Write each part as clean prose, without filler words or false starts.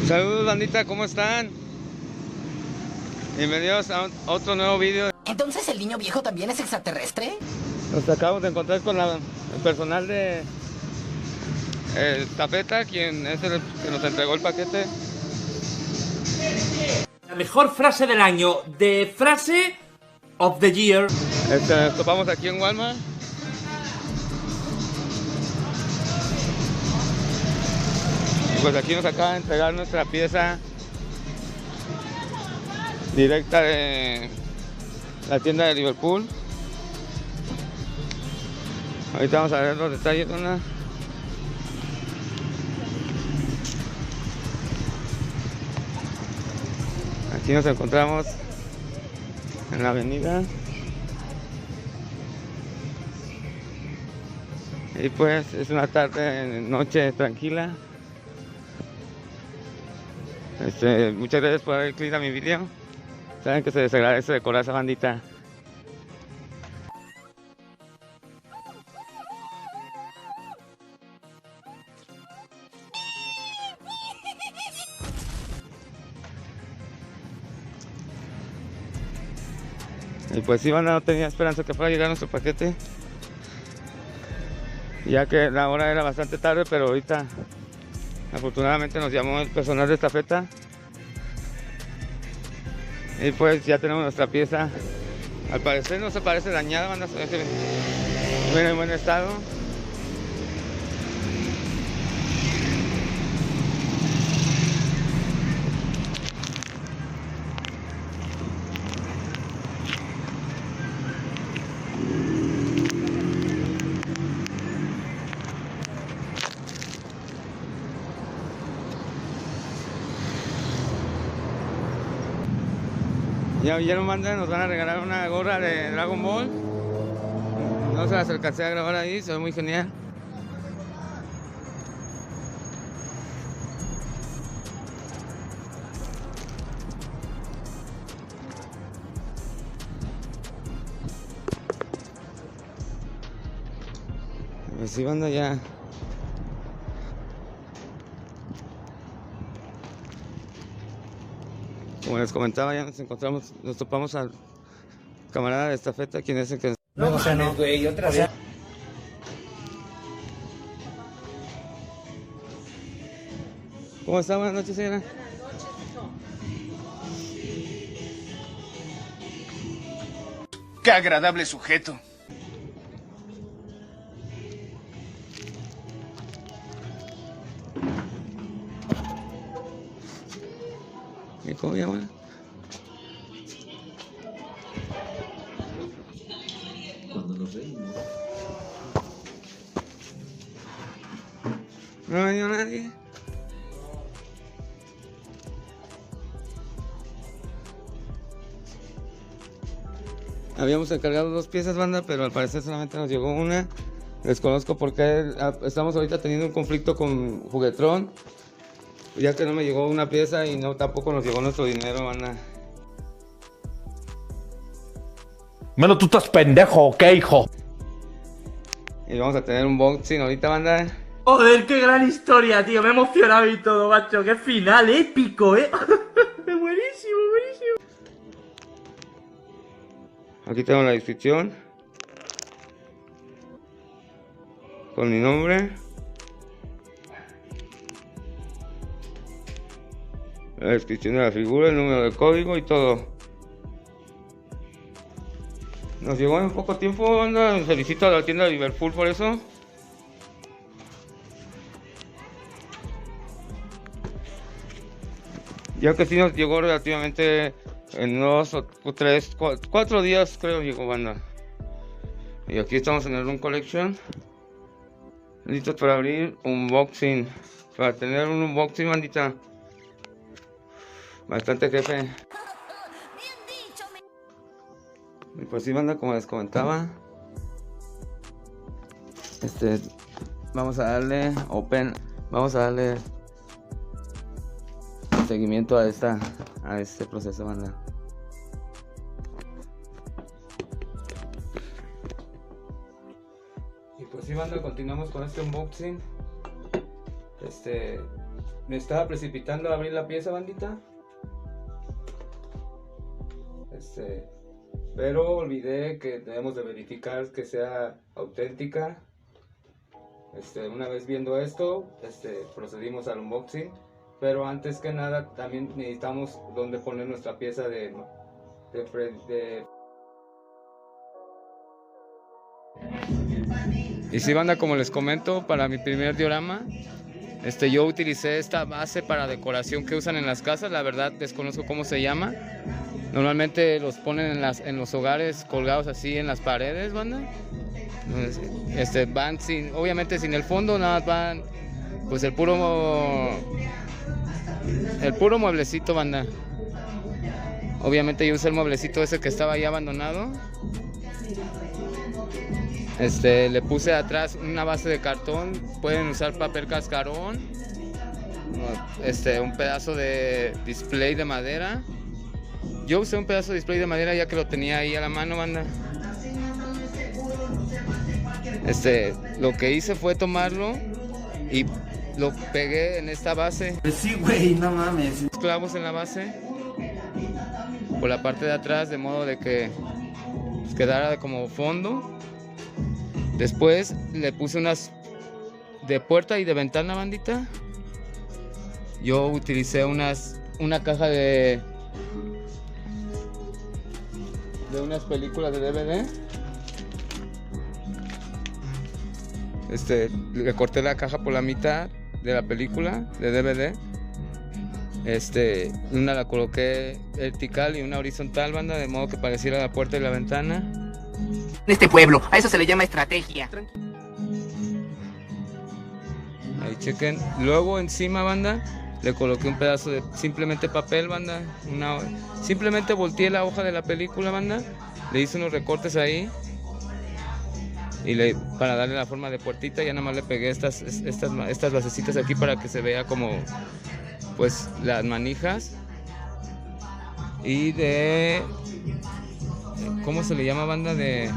Saludos bandita, ¿cómo están? Bienvenidos a otro nuevo vídeo. ¿Entonces el niño viejo también es extraterrestre? Nos acabamos de encontrar con el personal de Estafeta, quien es el que nos entregó el paquete. La mejor frase del año, de frase of the year. Nos topamos aquí en Walmart. Y pues aquí nos acaba de entregar nuestra pieza directa de la tienda de Liverpool. Ahorita vamos a ver los detalles, ¿no? Aquí nos encontramos en la avenida. Y pues es una tarde, noche tranquila. Muchas gracias por darle clic a mi video. Saben que se les agradece de corazón, bandita. Y pues sí, banda, no tenía esperanza que fuera a llegar nuestro paquete, ya que la hora era bastante tarde, pero ahorita afortunadamente nos llamó el personal de Estafeta. Y pues ya tenemos nuestra pieza. Al parecer no se parece dañada, banda, se ve que viene en buen estado. Ya nos mandan, nos van a regalar una gorra de Dragon Ball. No se las alcancé a grabar ahí, se ve muy genial. Pues sí, banda, ya. Como les comentaba, ya nos topamos al camarada de Estafeta, quien es el que... No, o sea, no, güey, otra vez. ¿Cómo está? Buenas noches, señora. ¡Qué agradable sujeto! ¿Y cómo llama? Cuando nos reímos. No ha venido nadie. Habíamos encargado 2 piezas, banda, pero al parecer solamente nos llegó una. Desconozco por qué estamos ahorita teniendo un conflicto con Juguetron, ya que no me llegó una pieza y no tampoco nos llegó nuestro dinero, banda. Mano, tú estás pendejo, ¿qué, hijo? Y vamos a tener un unboxing ahorita, banda. Joder, qué gran historia, tío. Me he emocionado y todo, macho. Qué final épico, buenísimo, buenísimo. Aquí tengo la descripción con mi nombre, la descripción de la figura, el número de código y todo. Nos llegó en poco tiempo, banda. Felicito a la tienda de Liverpool por eso. Ya que sí nos llegó relativamente en 2 o 3, 4 días, creo llegó, banda. Y aquí estamos en el Room Collection, listos para abrir unboxing, para tener un unboxing, bandita. Bastante jefe. Y pues sí, banda, como les comentaba, vamos a darle seguimiento a este proceso, banda. Y pues sí, banda, continuamos con este unboxing. me estaba precipitando a abrir la pieza, bandita. Pero olvidé que debemos de verificar que sea auténtica. Una vez viendo esto, procedimos al unboxing. Pero antes que nada, también necesitamos donde poner nuestra pieza de Y sí, banda, como les comento, para mi primer diorama, yo utilicé esta base para decoración que usan en las casas. La verdad desconozco cómo se llama. Normalmente los ponen en los hogares colgados así en las paredes, banda. Entonces, van obviamente sin el fondo, nada más van pues el puro mueblecito, banda. Obviamente yo usé el mueblecito ese que estaba ahí abandonado. Le puse atrás una base de cartón. Pueden usar papel cascarón, un pedazo de display de madera. Yo usé un pedazo de display de madera ya que lo tenía ahí a la mano, banda. Lo que hice fue tomarlo y lo pegué en esta base. Sí, güey, no mames. Clavos en la base por la parte de atrás, de modo de que pues, quedara como fondo. Después le puse unas de puerta y de ventana, bandita. Yo utilicé una caja de unas películas de DVD. Le corté la caja por la mitad de la película de DVD. Una la coloqué vertical y una horizontal, banda, de modo que pareciera la puerta y la ventana. En este pueblo, a eso se le llama estrategia. Ahí chequen. Luego encima, banda, le coloqué un pedazo de simplemente papel, banda. Simplemente volteé la hoja de la película, banda. Le hice unos recortes ahí. Y para darle la forma de puertita, ya nada más le pegué estas basecitas aquí para que se vea como pues las manijas. Y ¿cómo se le llama, banda? De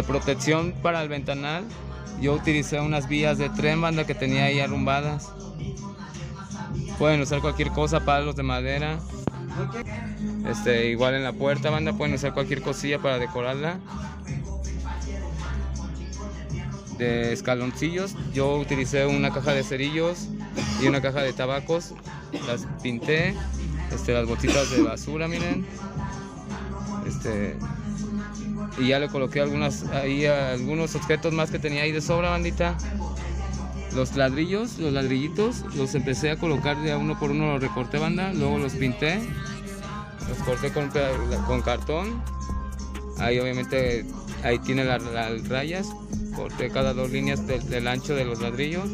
protección para el ventanal. Yo utilicé unas vías de tren, banda, que tenía ahí arrumbadas. Pueden usar cualquier cosa, palos de madera. Igual en la puerta, banda, pueden usar cualquier cosilla para decorarla. De escaloncillos, yo utilicé una caja de cerillos y una caja de tabacos. Las pinté. Las bolsitas de basura, miren. Y ya le coloqué algunos objetos más que tenía ahí de sobra, bandita. Los ladrillitos, los empecé a colocar de uno por uno, los recorté, banda. Luego los pinté, los corté con cartón. Ahí obviamente, ahí tiene las rayas. Corté cada 2 líneas del ancho de los ladrillos.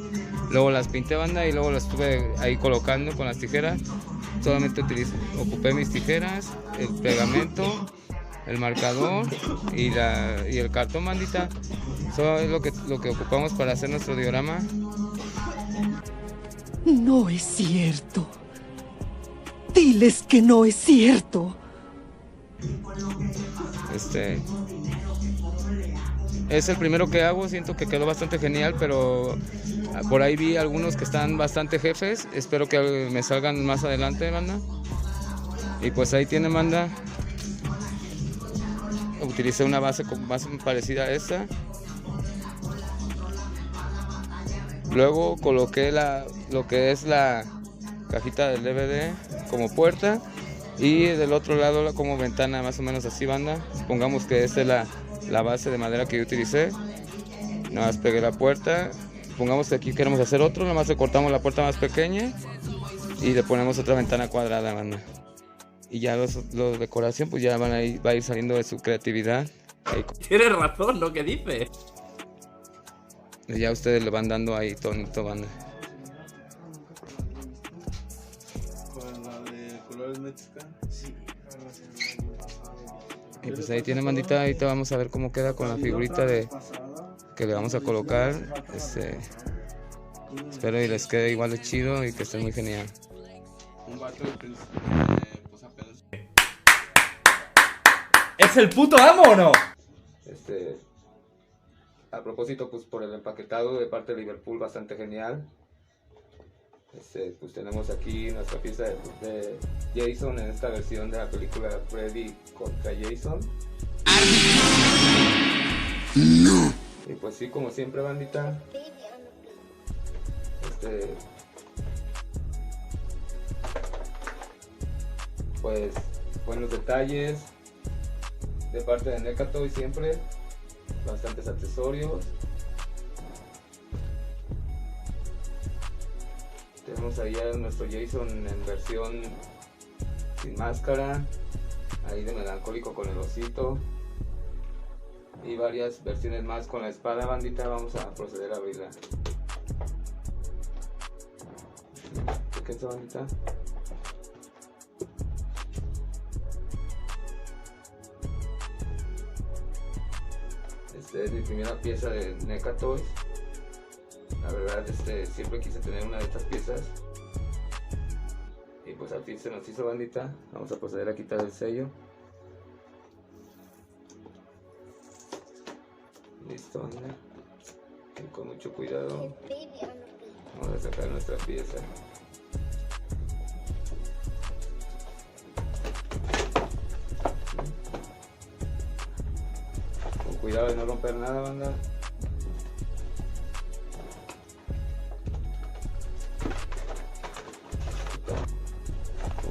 Luego las pinté, banda, y luego las estuve ahí colocando con las tijeras. Solamente ocupé mis tijeras, el pegamento, el marcador y el cartón, bandita. Eso es lo que ocupamos para hacer nuestro diorama. No es cierto. Diles que no es cierto. Es el primero que hago, siento que quedó bastante genial, pero por ahí vi algunos que están bastante jefes. Espero que me salgan más adelante, banda. Y pues ahí tiene, banda. Utilicé una base más parecida a esta. Luego coloqué lo que es la cajita del DVD como puerta. Y del otro lado como ventana, más o menos así, banda. Supongamos que esta es la base de madera que yo utilicé. Nada más pegué la puerta. Supongamos que aquí queremos hacer otro, nada más recortamos la puerta más pequeña y le ponemos otra ventana cuadrada, banda. Y ya los decoración pues ya va a ir saliendo de su creatividad. Tienes razón lo que dices. Y ya ustedes le van dando ahí tonito, banda. Y pues ahí tiene, bandita. Ahorita vamos a ver cómo queda con la figurita que le vamos a colocar. Espero y les quede igual de chido y que esté muy genial. ¿Es el puto amo o no? a propósito, pues por el empaquetado de parte de Liverpool, bastante genial. Pues tenemos aquí nuestra pieza de Jason en esta versión de la película Freddy contra Jason. No. Y pues sí, como siempre, bandita, pues buenos detalles de parte de NECA Toys, siempre bastantes accesorios. Tenemos ahí a nuestro Jason en versión sin máscara, ahí de melancólico con el osito, y varias versiones más con la espada, bandita. Vamos a proceder a abrirla. ¿Qué es esto, bandita? Esta es mi primera pieza de NECA Toys. La verdad, siempre quise tener una de estas piezas. Y pues al fin se nos hizo, bandita. Vamos a proceder a quitar el sello. Listo, banda. Y con mucho cuidado vamos a sacar nuestra pieza. Con cuidado de no romper nada, banda.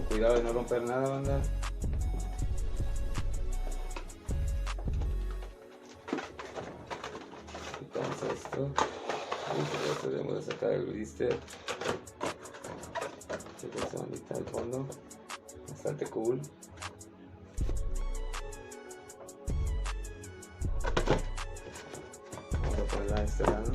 Cuidado de no romper nada, banda. Quitamos esto. Y debemos de sacar el blister. Checa esa bandita al fondo. Bastante cool. Vamos a ponerla de este lado.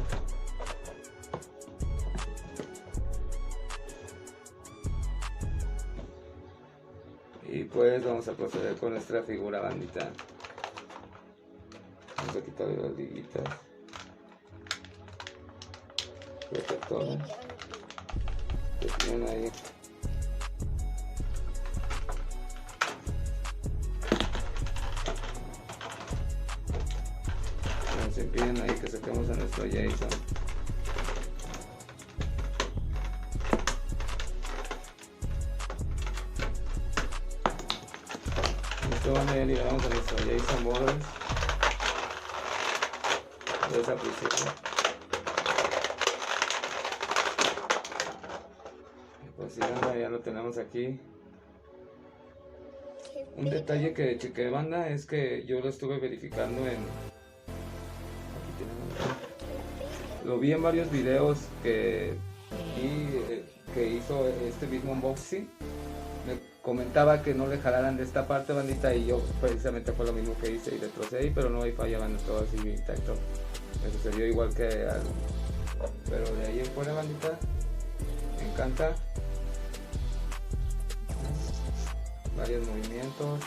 Y pues vamos a proceder con nuestra figura, bandita. Vamos a quitarle las liguitas, protectores que tienen ahí. Nos impiden ahí que saquemos a nuestro Jason. Y liberamos a nuestro Jason Borders de esa prisión. Y pues sí, banda, ya lo tenemos aquí. Un detalle que chequé, banda, es que yo lo estuve verificando en... Aquí tenemos... Lo vi en varios videos que hizo este mismo unboxing. Me comentaba que no le jalaran de esta parte, bandita, y yo precisamente fue lo mismo que hice y retrocedí, pero no hay falla, banda, todo así intacto. Me sucedió igual que al... Pero de ahí en fuera, bandita, me encanta. Varios movimientos,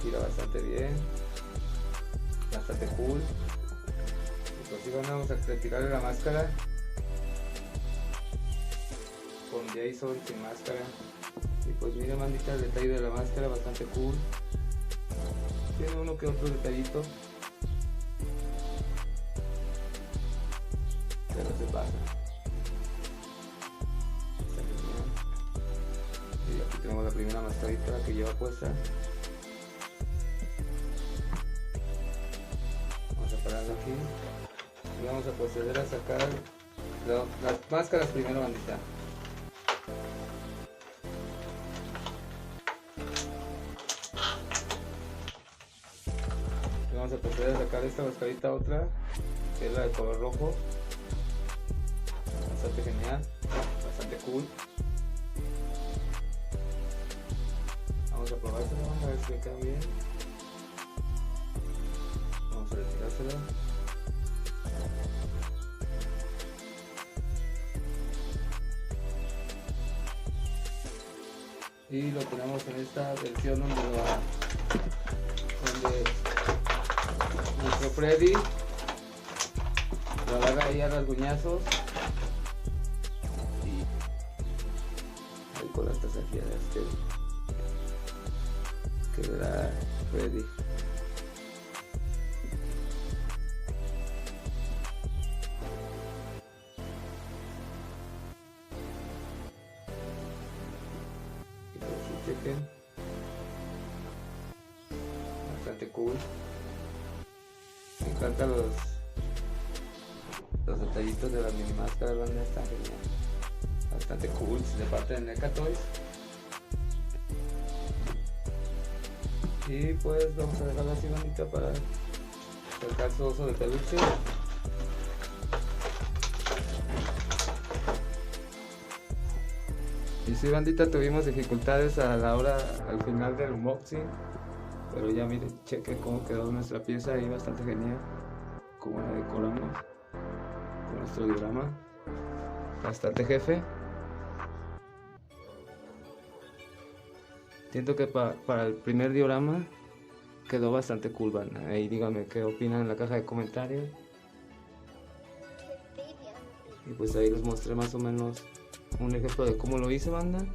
tira bastante bien, bastante cool. Y pues sí, vamos a retirarle la máscara con Jason sin máscara. Y pues miren, bandita, el detalle de la máscara bastante cool. Tiene uno que otro detallito, pero se pasa. Y aquí tenemos la primera mascarita que lleva puesta. Vamos a pararla aquí y vamos a proceder a sacar las máscaras primero, bandita. Vamos a proceder a sacar esta mascarita otra, que es la de color rojo. Bastante genial, bastante cool. Vamos a probársela, vamos a ver si queda bien. Vamos a retirársela. Y lo tenemos en esta versión donde nuestro Freddy lo agarra ahí a rasguñazos y ahí con las tasajeras que verá Freddy. chequen. Bastante cool. Me encantan los detallitos de las mini máscaras, banda, están genial. Bastante cool de parte de NECA Toys. Y pues vamos a dejarla así bonita para acercar su oso de peluche. Y sí, bandita, tuvimos dificultades a la hora, al final del unboxing, pero ya miren, chequen cómo quedó nuestra pieza ahí, bastante genial, cómo la decoramos con nuestro diorama, bastante jefe. Siento que para el primer diorama quedó bastante cool, banda. Ahí díganme qué opinan en la caja de comentarios. Y pues ahí les mostré más o menos un ejemplo de cómo lo hice, banda.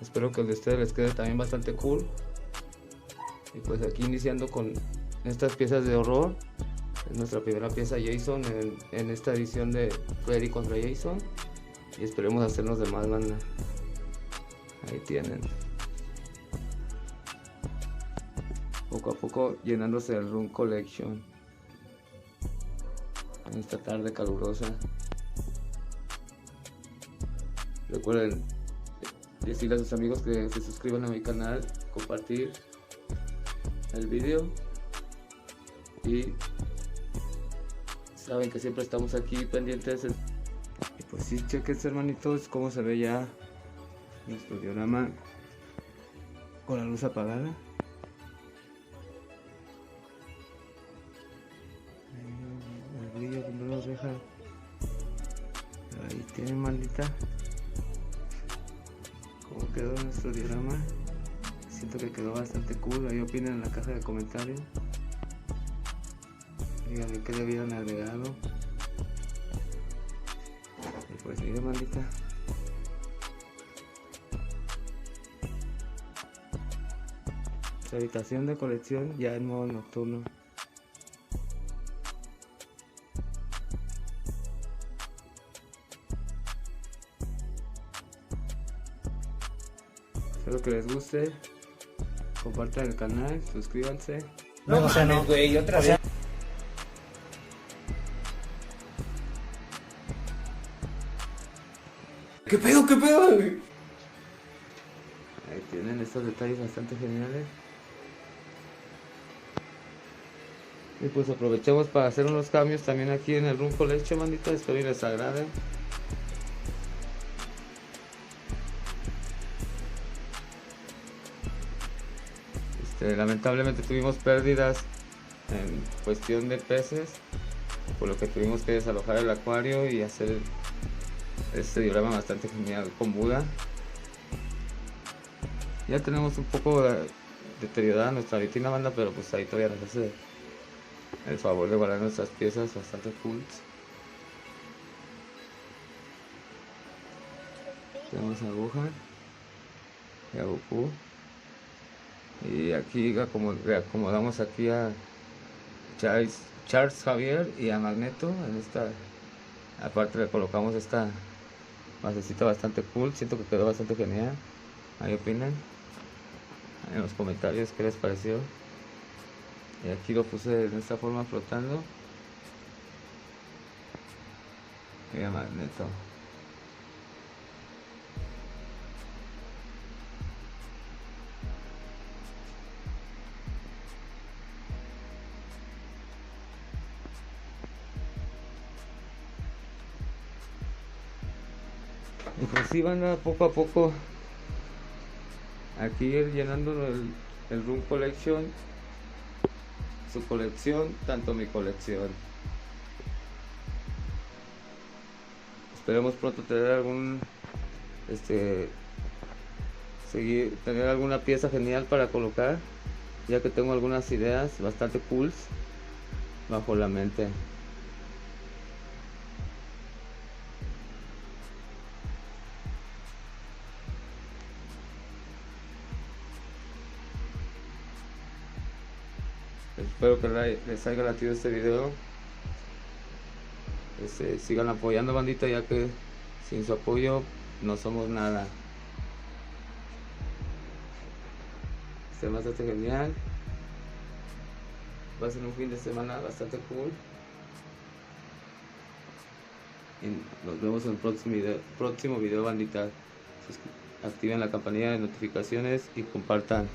Espero que el de ustedes les quede también bastante cool. Y pues aquí iniciando con estas piezas de horror. Es nuestra primera pieza Jason en esta edición de Freddy contra Jason. Y esperemos hacernos de más, banda. Ahí tienen. Poco a poco llenándose el Room Collection. En esta tarde calurosa. Recuerden decirle a sus amigos que se suscriban a mi canal, compartir el video y saben que siempre estamos aquí pendientes. Y pues sí, chequense, hermanitos, cómo se ve ya nuestro diorama con la luz apagada. El brillo que no nos deja. Ahí tienen, maldita. Cómo quedó nuestro diorama. Siento que quedó bastante cool. Ahí opinen en la caja de comentarios. Díganme qué le hubieran agregado. Y pues miren, maldita. Su habitación de colección ya en modo nocturno. Espero que les guste, compartan el canal, suscríbanse. No, o sea, no, güey, otra vez. ¿Qué pedo, güey? Ahí tienen estos detalles bastante geniales. Y pues aprovechemos para hacer unos cambios también aquí en el Room Collection, bandita. Espero que les agrade. Lamentablemente tuvimos pérdidas en cuestión de peces, por lo que tuvimos que desalojar el acuario y hacer este diorama bastante genial con Buda. Ya tenemos un poco deteriorada nuestra vitrina, banda, pero pues ahí todavía nos hace el favor de guardar nuestras piezas bastante cool. Tenemos aguja y a Goku. Y aquí reacomodamos aquí a Charles Xavier y a Magneto. En esta aparte le colocamos esta basecita bastante cool. Siento que quedó bastante genial. Ahí opinan en los comentarios qué les pareció. Y aquí lo puse de esta forma flotando. Y a Magneto. Y pues sí, van poco a poco aquí ir llenando el Room Collection, su colección, tanto mi colección. Esperemos pronto tener tener alguna pieza genial para colocar, ya que tengo algunas ideas bastante cool bajo la mente. Espero que les haya latido este video. Sigan apoyando, bandita, ya que sin su apoyo no somos nada. se me hace genial. Va a ser un fin de semana bastante cool. Y nos vemos en el próximo video, bandita. Activen la campanilla de notificaciones y compartan.